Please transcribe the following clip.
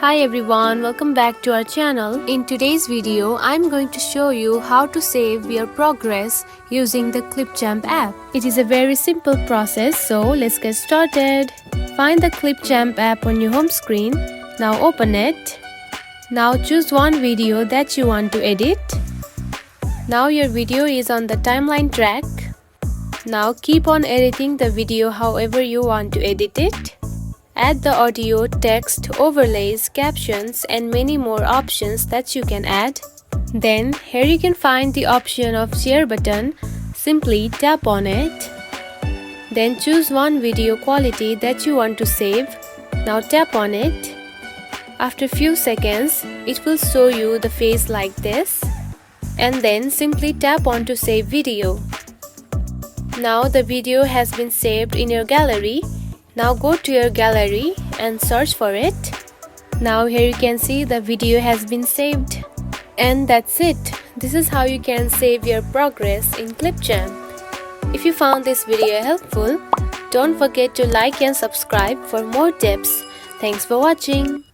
Hi everyone, welcome back to our channel. In today's video, I'm going to show you how to save your progress using the Clipchamp app. It is a very simple process, so let's get started. Find the Clipchamp app on your home screen. Now open it. Now choose one video that you want to edit. Now your video is on the timeline track. Now keep on editing the video however you want to edit it. Add the audio, text, overlays, captions and many more options that you can add. Then here you can find the option of share button. Simply tap on it. Then choose one video quality that you want to save. Now tap on it. After few seconds, it will show you the face like this. And then simply tap on to save video. Now the video has been saved in your gallery. Now go to your gallery and search for it. Now here you can see the video has been saved. And that's it. This is how you can save your progress in Clipchamp. If you found this video helpful, don't forget to like and subscribe for more tips. Thanks for watching.